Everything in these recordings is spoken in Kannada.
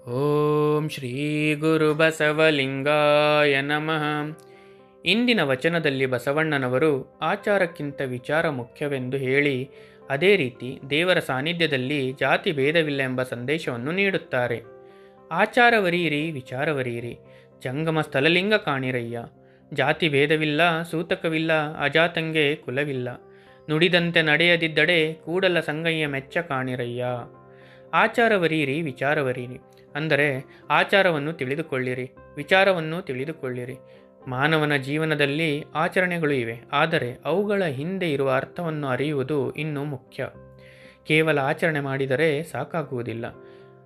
ಓಂ ಶ್ರೀ ಗುರು ಬಸವಲಿಂಗಾಯ ನಮಃ. ಇಂದಿನ ವಚನದಲ್ಲಿ ಬಸವಣ್ಣನವರು ಆಚಾರಕ್ಕಿಂತ ವಿಚಾರ ಮುಖ್ಯವೆಂದು ಹೇಳಿ, ಅದೇ ರೀತಿ ದೇವರ ಸಾನ್ನಿಧ್ಯದಲ್ಲಿ ಜಾತಿ ಭೇದವಿಲ್ಲ ಎಂಬ ಸಂದೇಶವನ್ನು ನೀಡುತ್ತಾರೆ. ಆಚಾರವರೀರಿ ವಿಚಾರವರೀರಿ, ಜಂಗಮ ಸ್ಥಳಲಿಂಗ ಕಾಣಿರಯ್ಯ. ಜಾತಿ ಭೇದವಿಲ್ಲ, ಸೂತಕವಿಲ್ಲ, ಅಜಾತಂಗೆ ಕುಲವಿಲ್ಲ. ನುಡಿದಂತೆ ನಡೆಯದಿದ್ದಡೆ ಕೂಡಲ ಸಂಗಯ್ಯ ಮೆಚ್ಚ ಕಾಣಿರಯ್ಯ. ಆಚಾರವರೀರಿ ವಿಚಾರವರೀರಿ ಅಂದರೆ ಆಚಾರವನ್ನು ತಿಳಿದುಕೊಳ್ಳಿರಿ, ವಿಚಾರವನ್ನು ತಿಳಿದುಕೊಳ್ಳಿರಿ. ಮಾನವನ ಜೀವನದಲ್ಲಿ ಆಚರಣೆಗಳು ಇವೆ, ಆದರೆ ಅವುಗಳ ಹಿಂದೆ ಇರುವ ಅರ್ಥವನ್ನು ಅರಿಯುವುದು ಇನ್ನೂ ಮುಖ್ಯ. ಕೇವಲ ಆಚರಣೆ ಮಾಡಿದರೆ ಸಾಕಾಗುವುದಿಲ್ಲ,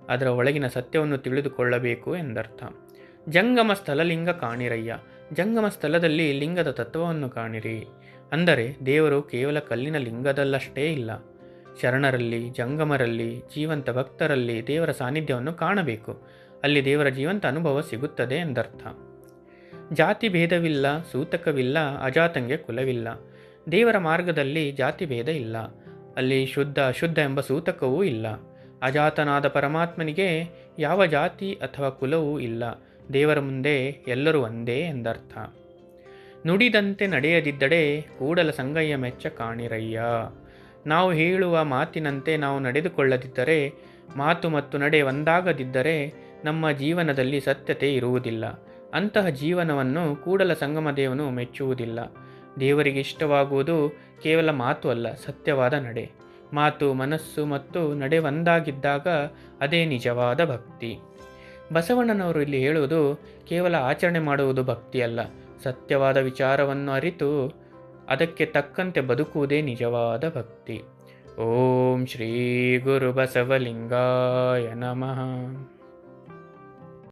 ಅದರ ಒಳಗಿನ ಸತ್ಯವನ್ನು ತಿಳಿದುಕೊಳ್ಳಬೇಕು ಎಂದರ್ಥ. ಜಂಗಮ ಸ್ಥಳಲಿಂಗ ಕಾಣಿರಯ್ಯ. ಜಂಗಮ ಸ್ಥಳದಲ್ಲಿ ಲಿಂಗದ ತತ್ವವನ್ನು ಕಾಣಿರಿ. ಅಂದರೆ ದೇವರು ಕೇವಲ ಕಲ್ಲಿನ ಲಿಂಗದಲ್ಲಷ್ಟೇ ಇಲ್ಲ, ಶರಣರಲ್ಲಿ, ಜಂಗಮರಲ್ಲಿ, ಜೀವಂತ ಭಕ್ತರಲ್ಲಿ ದೇವರ ಸಾನ್ನಿಧ್ಯವನ್ನು ಕಾಣಬೇಕು. ಅಲ್ಲಿ ದೇವರ ಜೀವಂತ ಅನುಭವ ಸಿಗುತ್ತದೆ ಎಂದರ್ಥ. ಜಾತಿ ಭೇದವಿಲ್ಲ, ಸೂತಕವಿಲ್ಲ, ಅಜಾತಂಗೆ ಕುಲವಿಲ್ಲ. ದೇವರ ಮಾರ್ಗದಲ್ಲಿ ಜಾತಿ ಭೇದ ಇಲ್ಲ. ಅಲ್ಲಿ ಶುದ್ಧ ಅಶುದ್ಧ ಎಂಬ ಸೂತಕವೂ ಇಲ್ಲ. ಅಜಾತನಾದ ಪರಮಾತ್ಮನಿಗೆ ಯಾವ ಜಾತಿ ಅಥವಾ ಕುಲವೂ ಇಲ್ಲ. ದೇವರ ಮುಂದೆ ಎಲ್ಲರೂ ಒಂದೇ ಎಂದರ್ಥ. ನುಡಿದಂತೆ ನಡೆಯದಿದ್ದಡೆ ಕೂಡಲ ಸಂಗಯ್ಯ ಮೆಚ್ಚ ಕಾಣಿರಯ್ಯ. ನಾವು ಹೇಳುವ ಮಾತಿನಂತೆ ನಾವು ನಡೆದುಕೊಳ್ಳದಿದ್ದರೆ, ಮಾತು ಮತ್ತು ನಡೆ ಒಂದಾಗದಿದ್ದರೆ ನಮ್ಮ ಜೀವನದಲ್ಲಿ ಸತ್ಯತೆ ಇರುವುದಿಲ್ಲ. ಅಂತಹ ಜೀವನವನ್ನು ಕೂಡಲ ಸಂಗಮ ದೇವನು ಮೆಚ್ಚುವುದಿಲ್ಲ. ದೇವರಿಗೆ ಇಷ್ಟವಾಗುವುದು ಕೇವಲ ಮಾತು ಅಲ್ಲ, ಸತ್ಯವಾದ ನಡೆ. ಮಾತು, ಮನಸ್ಸು ಮತ್ತು ನಡೆ ಒಂದಾಗಿದ್ದಾಗ ಅದೇ ನಿಜವಾದ ಭಕ್ತಿ. ಬಸವಣ್ಣನವರು ಇಲ್ಲಿ ಹೇಳುವುದು ಕೇವಲ ಆಚರಣೆ ಮಾಡುವುದು ಭಕ್ತಿ ಅಲ್ಲ, ಸತ್ಯವಾದ ವಿಚಾರವನ್ನು ಅರಿತು ಅದಕ್ಕೆ ತಕ್ಕಂತೆ ಬದುಕುವುದೇ ನಿಜವಾದ ಭಕ್ತಿ. ಓಂ ಶ್ರೀ ಗುರು ಬಸವಲಿಂಗಾಯ ನಮಃ.